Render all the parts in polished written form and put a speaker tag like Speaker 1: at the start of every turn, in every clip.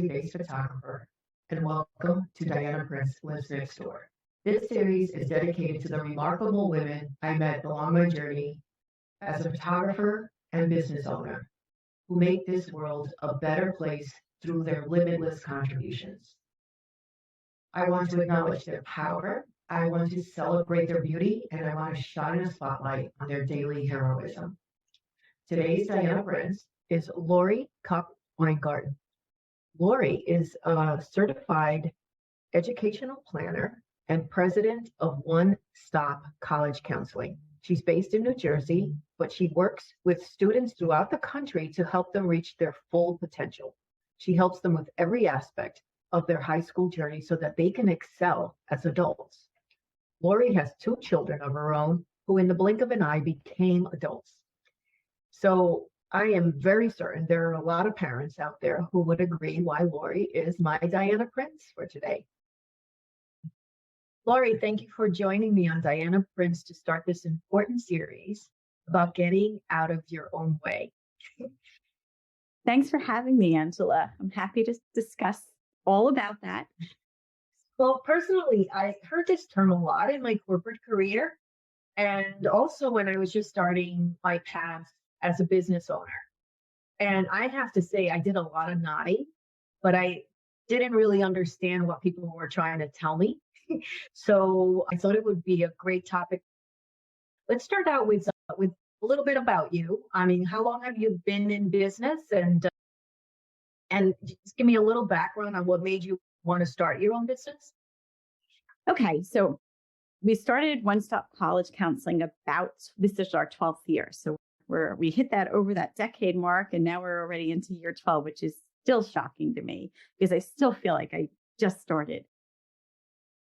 Speaker 1: Jersey-based photographer, and welcome to Diana Prince Lives Next Door. This series is dedicated to the remarkable women I met along my journey as a photographer and business owner who make this world a better place through their limitless contributions. I want to acknowledge their power, I want to celebrate their beauty, and I want to shine a spotlight on their daily heroism. Today's Diana Prince is Laurie Kopp Weingarten. Laurie is a certified educational planner and president of One Stop College Counseling. She's based in New Jersey, but she works with students throughout the country to help them reach their full potential. She helps them with every aspect of their high school journey so that they can excel as adults. Laurie has 2 children of her own who in the blink of an eye became adults. So I am very certain there are a lot of parents out there who would agree why Laurie is my Diana Prince for today. Laurie, thank you for joining me on Diana Prince to start this important series about getting out of your own way.
Speaker 2: Thanks for having me, Angela. I'm happy to discuss all about that.
Speaker 1: Well, personally, I heard this term a lot in my corporate career and also when I was just starting my path as a business owner. And I have to say, I did a lot of nodding, but I didn't really understand what people were trying to tell me. So I thought it would be a great topic. Let's start out with a little bit about you. I mean, how long have you been in business, and just give me a little background on what made you want to start your own business?
Speaker 2: Okay, so we started One Stop College Counseling this is our 12th year. So we hit that over that decade mark, and now we're already into year 12, which is still shocking to me because I still feel like I just started.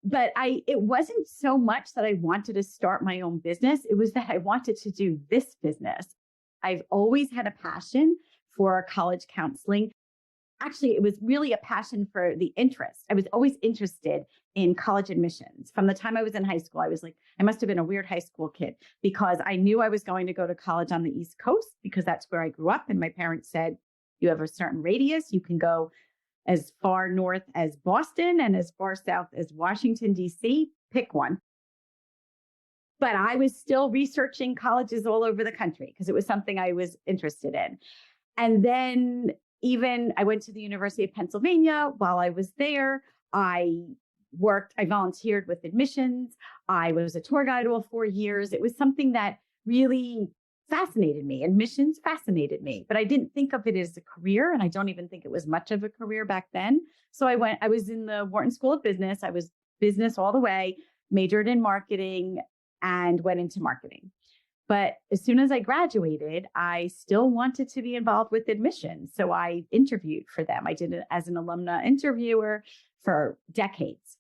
Speaker 2: But it wasn't so much that I wanted to start my own business. It was that I wanted to do this business. I've always had a passion for college counseling. Actually, it was really a passion for the interest. I was always interested in college admissions. From the time I was in high school, I was like, I must have been a weird high school kid because I knew I was going to go to college on the East Coast because that's where I grew up. And my parents said, you have a certain radius. You can go as far north as Boston and as far south as Washington, D.C. Pick one. But I was still researching colleges all over the country because it was something I was interested in. And then I went to the University of Pennsylvania. While I was there, I volunteered with admissions. I was a tour guide all 4 years. It was something that really fascinated me. Admissions fascinated me, but I didn't think of it as a career. And I don't even think it was much of a career back then. So I was in the Wharton School of Business. I was business all the way, majored in marketing and went into marketing. But as soon as I graduated, I still wanted to be involved with admissions. So I interviewed for them. I did it as an alumna interviewer for decades.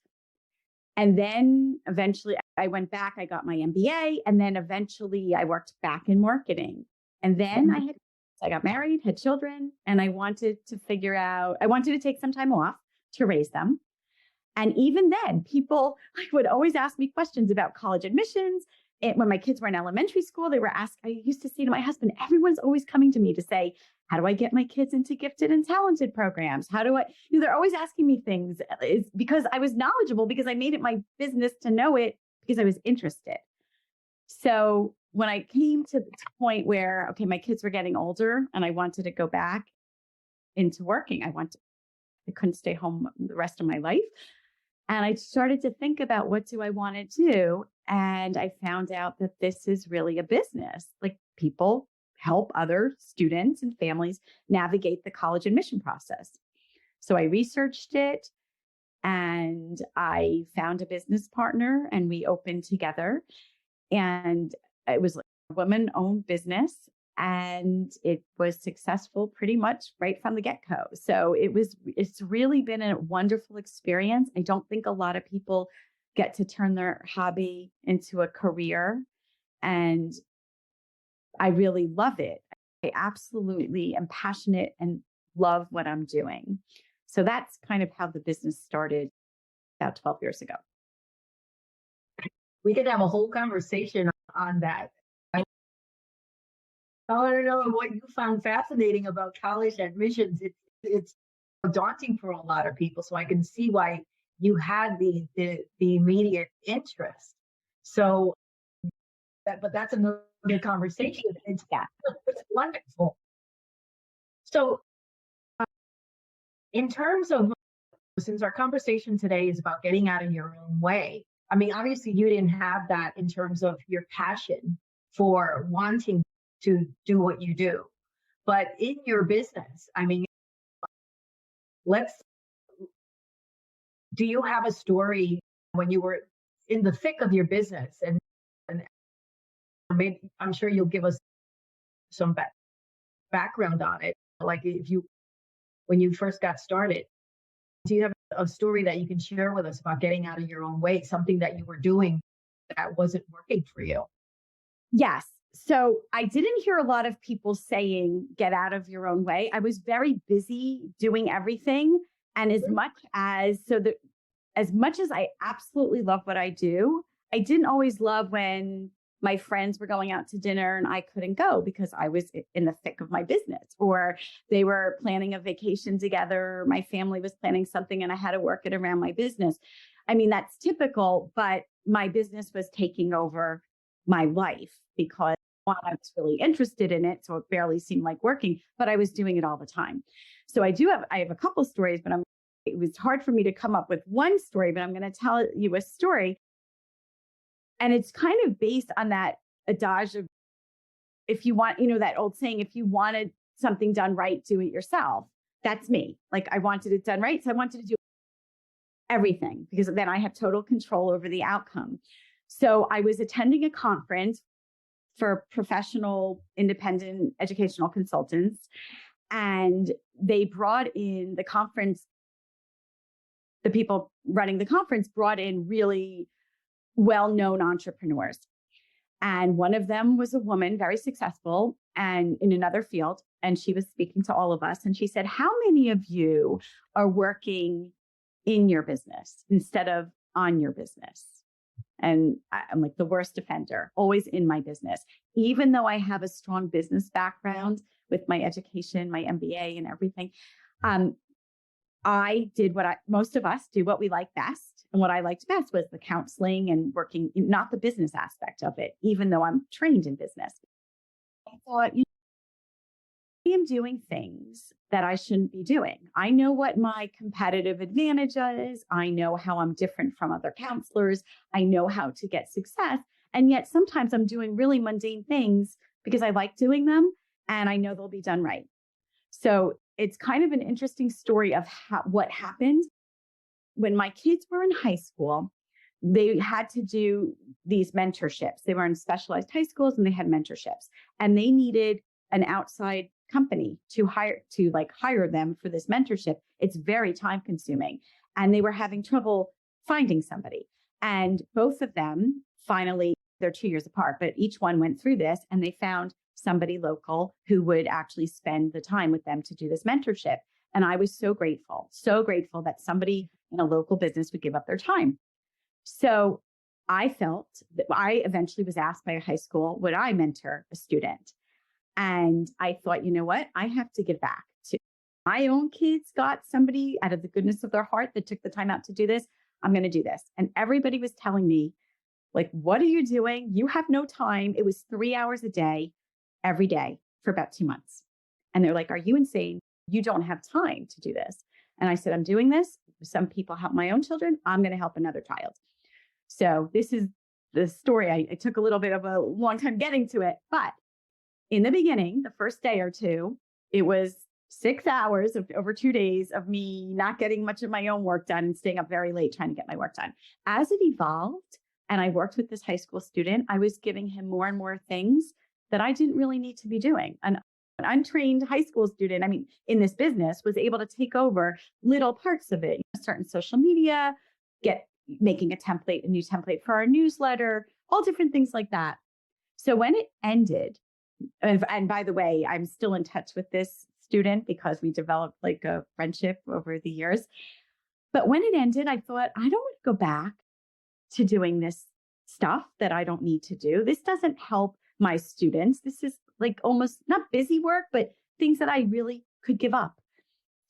Speaker 2: And then eventually I went back, I got my MBA, and then eventually I worked back in marketing. And then I got married, had children, and I wanted to take some time off to raise them. And even then, people would always ask me questions about college admissions. And when my kids were in elementary school, I used to say to my husband, everyone's always coming to me to say, how do I get my kids into gifted and talented programs? They're always asking me things. It's because I was knowledgeable, because I made it my business to know it, because I was interested. So when I came to the point where, okay, my kids were getting older and I wanted to go back into working, I couldn't stay home the rest of my life. And I started to think about, what do I want to do? And I found out that this is really a business. Like, people help other students and families navigate the college admission process. So I researched it and I found a business partner and we opened together. And it was a woman-owned business. And it was successful pretty much right from the get-go. So it's really been a wonderful experience. I don't think a lot of people get to turn their hobby into a career. And I really love it. I absolutely am passionate and love what I'm doing. So that's kind of how the business started about 12 years ago.
Speaker 1: We could have a whole conversation on that. I want to know what you found fascinating about college admissions. It's
Speaker 3: daunting for a lot of people. So I can see why you had the immediate interest. So but that's another conversation.
Speaker 2: Yeah.
Speaker 3: It's wonderful. So in terms of, since our conversation today is about getting out of your own way, I mean, obviously you didn't have that in terms of your passion for wanting to do what you do. But in your business, I mean, let's, do you have a story when you were in the thick of your business, and maybe I'm sure you'll give us some background on it, like if you, when you first got started, do you have a story that you can share with us about getting out of your own way, something that you were doing that wasn't working for you?
Speaker 2: Yes. So I didn't hear a lot of people saying, get out of your own way. I was very busy doing everything. And as much as I absolutely love what I do, I didn't always love when my friends were going out to dinner and I couldn't go because I was in the thick of my business, or they were planning a vacation together. My family was planning something and I had to work it around my business. I mean, that's typical, but my business was taking over my life because one, I was really interested in it. So it barely seemed like working, but I was doing it all the time. So I have a couple stories, but it was hard for me to come up with one story, but I'm going to tell you a story. And it's kind of based on that adage of, if you want, that old saying, if you wanted something done right, do it yourself. That's me. Like, I wanted it done right. So I wanted to do everything because then I have total control over the outcome. So I was attending a conference for professional independent educational consultants, and they brought in the people running the conference brought in really well-known entrepreneurs. And one of them was a woman, very successful and in another field. And she was speaking to all of us. And she said, how many of you are working in your business instead of on your business? And I'm like the worst offender, always in my business. Even though I have a strong business background with my education, my MBA and everything, I did most of us do what we like best. And what I liked best was the counseling and working, not the business aspect of it, even though I'm trained in business. I thought, I am doing things that I shouldn't be doing. I know what my competitive advantage is. I know how I'm different from other counselors. I know how to get success. And yet sometimes I'm doing really mundane things because I like doing them and I know they'll be done right. So it's kind of an interesting story of what happened when my kids were in high school. They had to do these mentorships. They were in specialized high schools and they had mentorships, and they needed an outside company to hire them for this mentorship. It's very time consuming, and they were having trouble finding somebody. And both of them finally, they're 2 years apart, but each one went through this and they found somebody local who would actually spend the time with them to do this mentorship. And I was so grateful that somebody in a local business would give up their time. So I felt that I eventually was asked by a high school, would I mentor a student? And I thought, you know what? I have to give back to my own kids. Got somebody out of the goodness of their heart that took the time out to do this. I'm going to do this. And everybody was telling me, like, what are you doing? You have no time. It was 3 hours a day, every day for about 2 months. And they're like, are you insane? You don't have time to do this. And I said, I'm doing this. Some people help my own children. I'm going to help another child. So this is the story. I took a little bit of a long time getting to it, but in the beginning, the first day or two, it was 6 hours of over 2 days of me not getting much of my own work done and staying up very late trying to get my work done. As it evolved and I worked with this high school student, I was giving him more and more things that I didn't really need to be doing. An untrained high school student, in this business, was able to take over little parts of it, start in social media, making a new template for our newsletter, all different things like that. So when it ended, and by the way, I'm still in touch with this student because we developed like a friendship over the years. But when it ended, I thought, I don't want to go back to doing this stuff that I don't need to do. This doesn't help my students. This is like almost not busy work, but things that I really could give up.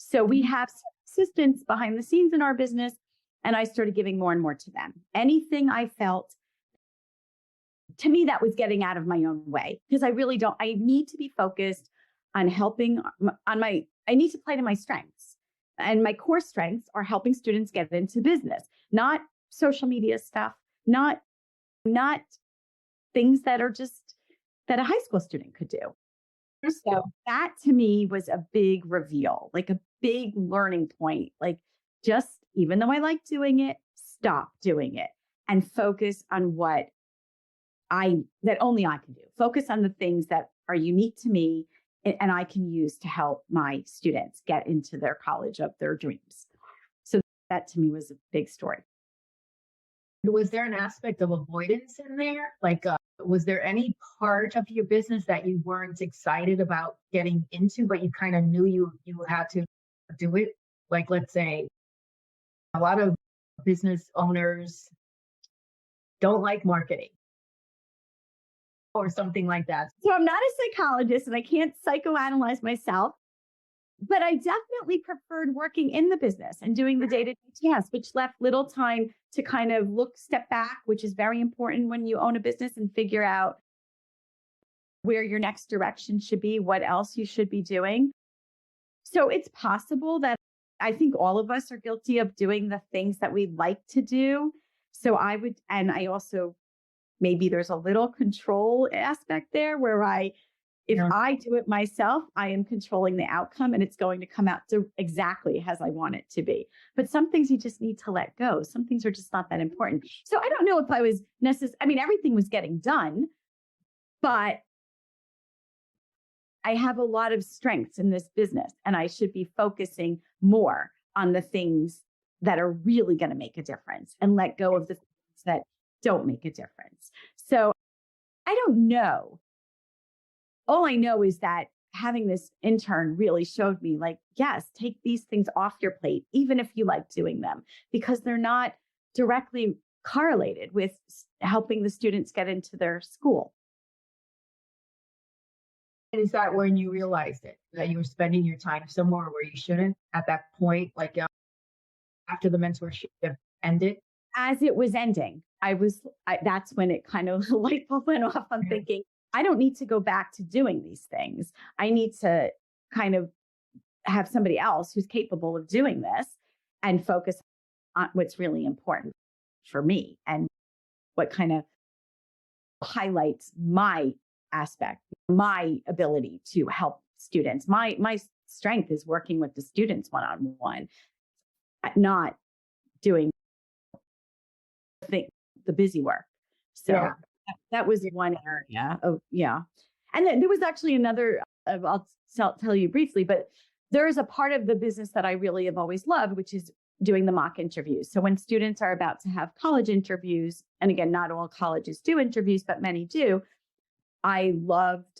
Speaker 2: So we have assistants behind the scenes in our business, and I started giving more and more to them. Anything I felt, to me, that was getting out of my own way, because I need to be focused on I need to play to my strengths. And my core strengths are helping students get into business, not social media stuff, not things that are just that a high school student could do. So that to me was a big reveal, like a big learning point. Like, just even though I like doing it, stop doing it and focus on what that only I can do. Focus on the things that are unique to me and I can use to help my students get into their college of their dreams. So that to me was a big story.
Speaker 3: Was there an aspect of avoidance in there? Like, was there any part of your business that you weren't excited about getting into, but you kind of knew you had to do it? Like, let's say a lot of business owners don't like marketing or something like that.
Speaker 2: So I'm not a psychologist and I can't psychoanalyze myself, but I definitely preferred working in the business and doing the day-to-day tasks, which left little time to kind of step back, which is very important when you own a business, and figure out where your next direction should be, what else you should be doing. So it's possible that I think all of us are guilty of doing the things that we like to do. So I also, maybe there's a little control aspect there where if I do it myself, I am controlling the outcome and it's going to come out exactly as I want it to be. But some things you just need to let go. Some things are just not that important. So I don't know if I was everything was getting done, but I have a lot of strengths in this business and I should be focusing more on the things that are really going to make a difference and let go of the things that don't make a difference. So I don't know. All I know is that having this intern really showed me, like, yes, take these things off your plate, even if you like doing them, because they're not directly correlated with helping the students get into their school.
Speaker 3: And is that when you realized it, that you were spending your time somewhere where you shouldn't at that point, like after the mentorship ended?
Speaker 2: As it was ending, that's when it kind of the light bulb went off. I'm thinking, I don't need to go back to doing these things. I need to kind of have somebody else who's capable of doing this and focus on what's really important for me and what kind of highlights my aspect, my ability to help students. My strength is working with the students one-on-one, not doing the busy work. So that was one area of, And then there was actually another, I'll tell you briefly, but there is a part of the business that I really have always loved, which is doing the mock interviews. So when students are about to have college interviews, and again, not all colleges do interviews, but many do. I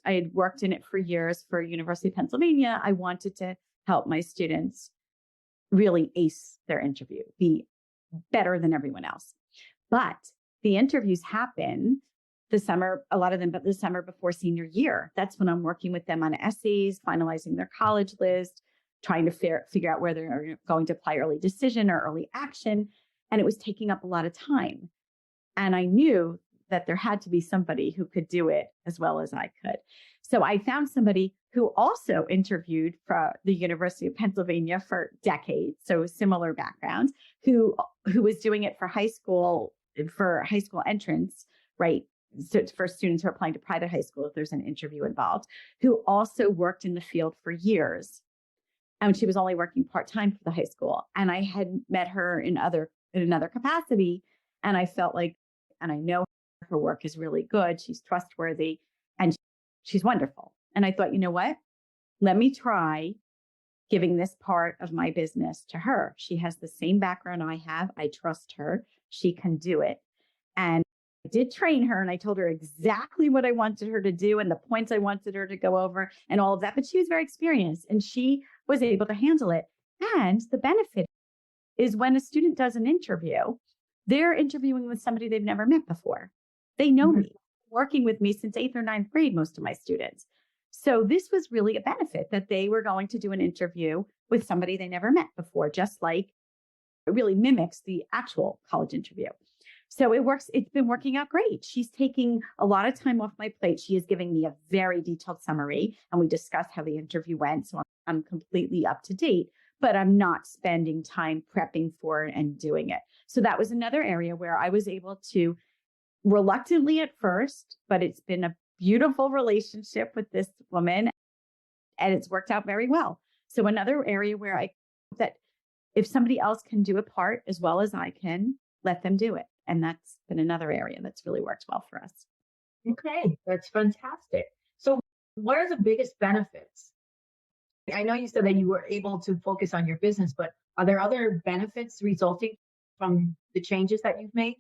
Speaker 2: had worked in it for years for University of Pennsylvania. I wanted to help my students really ace their interview, be better than everyone else. But the interviews happen the summer, a lot of them, but the summer before senior year. That's when I'm working with them on essays, finalizing their college list, trying to figure out where they're going to apply early decision or early action. And it was taking up a lot of time. And I knew that there had to be somebody who could do it as well as I could. So I found somebody who also interviewed for the University of Pennsylvania for decades, so similar background, who was doing it for high school entrance, right? So for students who are applying to private high school, if there's an interview involved, who also worked in the field for years. And she was only working part-time for the high school. And I had met her in another capacity. And I felt like, and I know her work is really good. She's trustworthy and she's wonderful. And I thought, you know what? Let me try giving this part of my business to her. She has the same background I have. I trust her. She can do it. And I did train her and I told her exactly what I wanted her to do and the points I wanted her to go over and all of that. But she was very experienced and she was able to handle it. And the benefit is when a student does an interview, they're interviewing with somebody they've never met before. They know me, working with me since 8th or 9th grade, most of my students. So this was really a benefit that they were going to do an interview with somebody they never met before, just like it really mimics the actual college interview. So it works. It's been working out great. She's taking a lot of time off my plate. She is giving me a very detailed summary, and we discussed how the interview went. So I'm completely up to date, but I'm not spending time prepping for it and doing it. So that was another area where I was able to, reluctantly at first, but it's been a beautiful relationship with this woman, and it's worked out very well. So another area where I that if somebody else can do a part as well as I can, let them do it. And that's been another area that's really worked well for us.
Speaker 3: Okay, that's fantastic. So, what are the biggest benefits? I know you said that you were able to focus on your business, but are there other benefits resulting from the changes that you've made?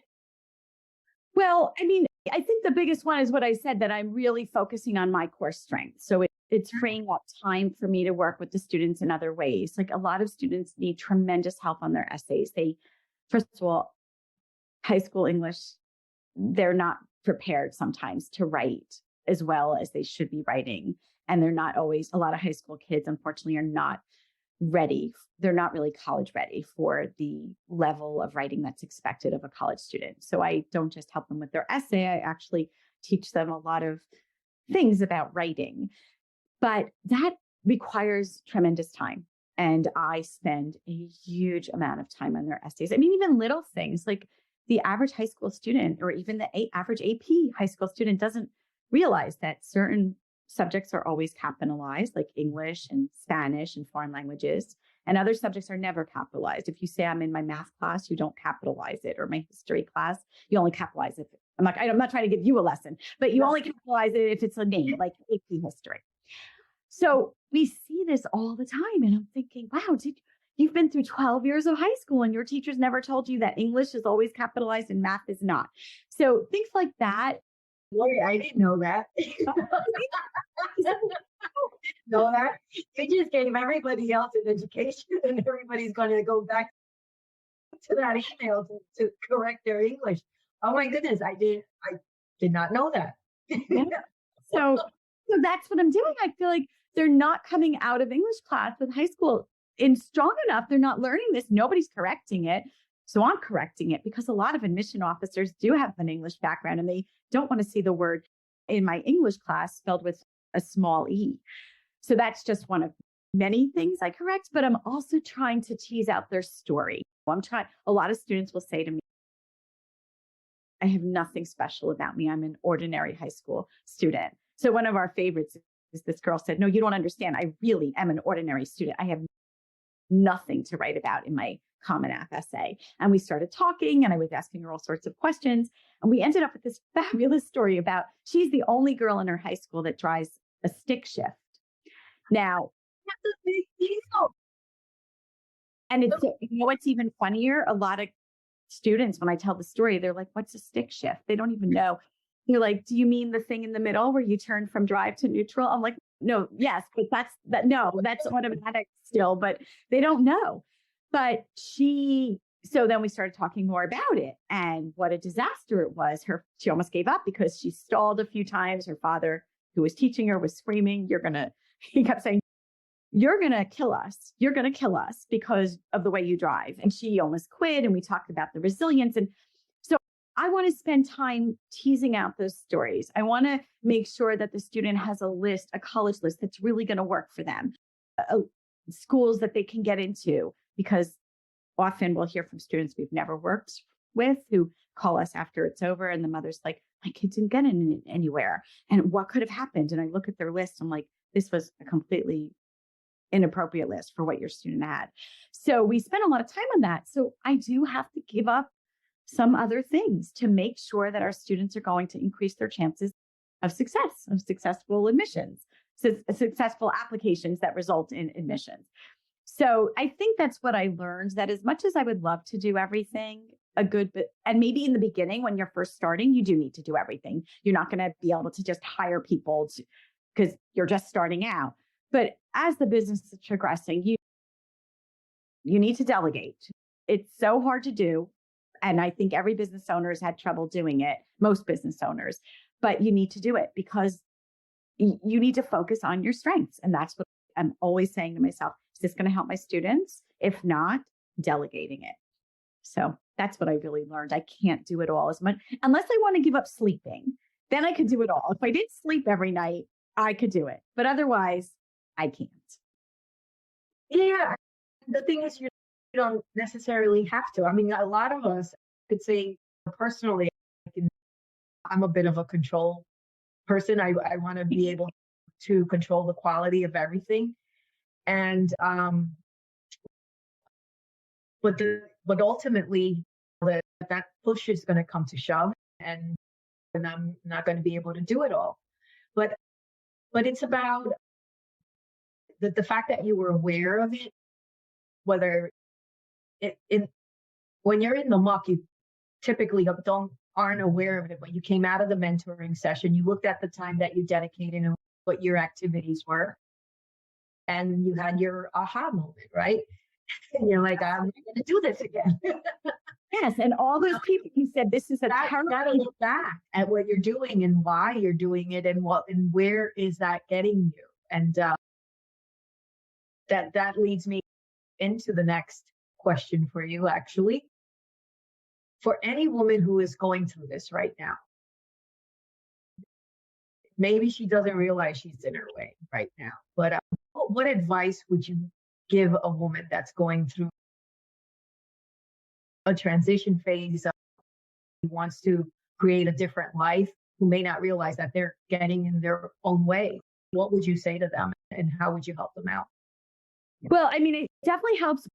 Speaker 2: Well, I mean, I think the biggest one is what I said, that I'm really focusing on my core strengths. So it's freeing up time for me to work with the students in other ways. Like a lot of students need tremendous help on their essays. First of all, high school English, they're not prepared sometimes to write as well as they should be writing. And they're not always, a lot of high school kids, unfortunately, are not ready. They're not really college ready for the level of writing that's expected of a college student. So I don't just help them with their essay, I actually teach them a lot of things about writing. But that requires tremendous time. And I spend a huge amount of time on their essays. I mean, even little things like the average high school student or even the average AP high school student doesn't realize that certain subjects are always capitalized, like English and Spanish and foreign languages, and other subjects are never capitalized. If you say I'm in my math class, you don't capitalize it, or my history class, you only capitalize it. I'm not trying to give you a lesson, but you only capitalize it if it's a name, like AP history. So we see this all the time, and I'm thinking, wow, you've been through 12 years of high school and your teachers never told you that English is always capitalized and math is not. So things like that.
Speaker 3: Laurie, I didn't know that. Know that? You just gave everybody else an education and everybody's going to go back to that email to correct their English. Oh my goodness, I did not know that.
Speaker 2: Yeah. So that's what I'm doing. I feel like they're not coming out of English class with high school in strong enough. They're not learning this. Nobody's correcting it. So I'm correcting it because a lot of admission officers do have an English background and they don't want to see the word in my English class spelled with a small e. So that's just one of many things I correct, but I'm also trying to tease out their story. A lot of students will say to me, I have nothing special about me. I'm an ordinary high school student. So one of our favorites is this girl said, no, you don't understand. I really am an ordinary student. I have nothing to write about in my Common App essay. And we started talking and I was asking her all sorts of questions. And we ended up with this fabulous story about she's the only girl in her high school that drives a stick shift. Now,
Speaker 3: That's a big deal.
Speaker 2: and it's, what's even funnier? A lot of students, when I tell the story, they're like, what's a stick shift? They don't even know. You're like, do you mean the thing in the middle where you turn from drive to neutral? I'm like, no, yes, but that's automatic still, but they don't know. But so then we started talking more about it and what a disaster it was. She almost gave up because she stalled a few times. Her father, who was teaching her, was screaming, he kept saying, you're going to kill us. You're going to kill us because of the way you drive. And she almost quit. And we talked about the resilience. And so I want to spend time teasing out those stories. I want to make sure that the student has a college list that's really going to work for them, schools that they can get into, because often we'll hear from students we've never worked with who call us after it's over. And the mother's like, my kids didn't get in anywhere. And what could have happened? And I look at their list. I'm like, this was a completely inappropriate list for what your student had. So we spent a lot of time on that. So I do have to give up some other things to make sure that our students are going to increase their chances of success, of successful admissions, successful applications that result in admissions. So I think that's what I learned, that as much as I would love to do everything a good bit, and maybe in the beginning when you're first starting, you do need to do everything. You're not going to be able to just hire people because you're just starting out. But as the business is progressing, you need to delegate. It's so hard to do. And I think every business owner has had trouble doing it, most business owners, but you need to do it because you need to focus on your strengths. And that's what I'm always saying to myself. Is this going to help my students? If not, delegating it. So that's what I really learned. I can't do it all as much unless I want to give up sleeping. Then I could do it all. If I didn't sleep every night, I could do it. But otherwise, I can't.
Speaker 3: Yeah. The thing is, you don't necessarily have to. I mean, a lot of us could say personally, I'm a bit of a control person. I want to be able to control the quality of everything. And, but ultimately that push is going to come to shove, and I'm not going to be able to do it all. But it's about the fact that you were aware of it, whether when you're in the muck, you typically aren't aware of it, but you came out of the mentoring session, you looked at the time that you dedicated and what your activities were, and you had your aha moment, right? And you're like, I'm not going to do this again.
Speaker 2: Yes, and all those people who said this is a
Speaker 3: You got to look back at what you're doing and why you're doing it, and where is that getting you, and that leads me into the next question for you, actually. For any woman who is going through this right now, maybe she doesn't realize she's in her way right now, but what advice would you give a woman that's going through a transition phase, who wants to create a different life, who may not realize that they're getting in their own way? What would you say to them, and how would you help them out?
Speaker 2: Well, I mean, it definitely helps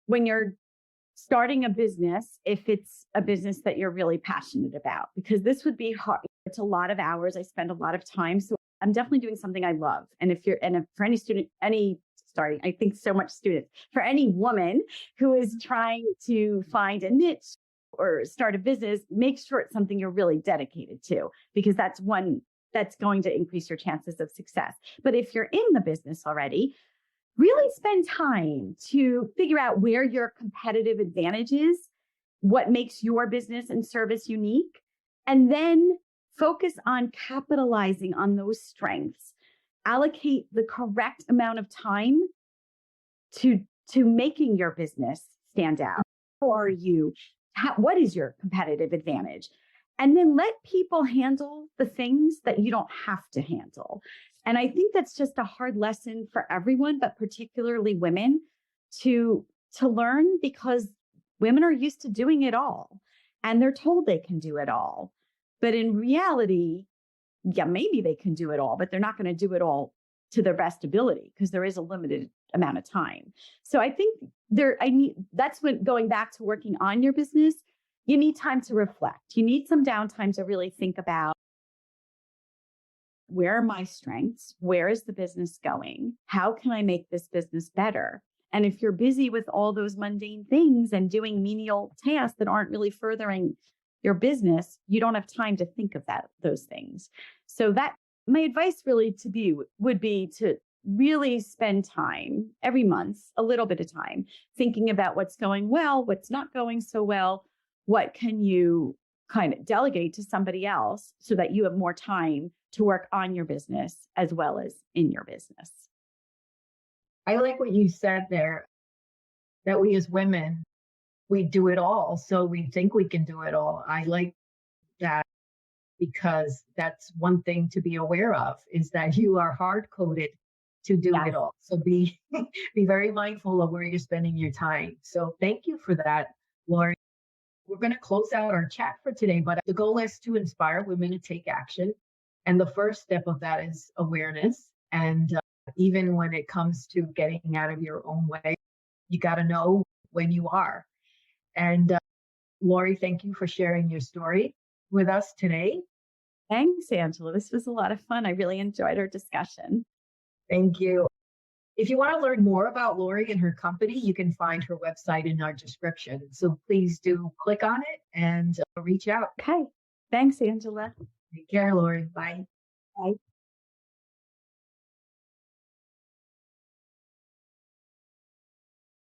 Speaker 2: when you're starting a business, if it's a business that you're really passionate about, because this would be hard. It's a lot of hours. I spend a lot of time. So I'm definitely doing something I love. And if for any student, I think so much students, for any woman who is trying to find a niche or start a business, make sure it's something you're really dedicated to, because that's going to increase your chances of success. But if you're in the business already, really spend time to figure out where your competitive advantage is, what makes your business and service unique, and then focus on capitalizing on those strengths. Allocate the correct amount of time to making your business stand out. Who are you? What is your competitive advantage? And then let people handle the things that you don't have to handle. And I think that's just a hard lesson for everyone, but particularly women to learn, because women are used to doing it all and they're told they can do it all. But in reality, yeah, maybe they can do it all, but they're not going to do it all to their best ability, because there is a limited amount of time. So I think that's when, going back to working on your business, you need time to reflect. You need some downtime to really think about, where are my strengths? Where is the business going? How can I make this business better? And if you're busy with all those mundane things and doing menial tasks that aren't really furthering your business, you don't have time to think of those things. So my advice really would be to really spend time every month, a little bit of time, thinking about what's going well, what's not going so well, what can you kind of delegate to somebody else so that you have more time to work on your business as well as in your business.
Speaker 3: I like what you said there, that we as women, we do it all. So we think we can do it all. I like that, because that's one thing to be aware of, is that you are hard coded to do it all. So be very mindful of where you're spending your time. So thank you for that, Laurie. We're going to close out our chat for today, but the goal is to inspire women to take action. And the first step of that is awareness. And even when it comes to getting out of your own way, you got to know when you are. And Laurie, thank you for sharing your story with us today.
Speaker 2: Thanks, Angela. This was a lot of fun. I really enjoyed our discussion.
Speaker 3: Thank you. If you want to learn more about Laurie and her company, you can find her website in our description. So please do click on it and reach out.
Speaker 2: Okay. Thanks, Angela.
Speaker 3: Take care, Laurie. Bye.
Speaker 2: Bye.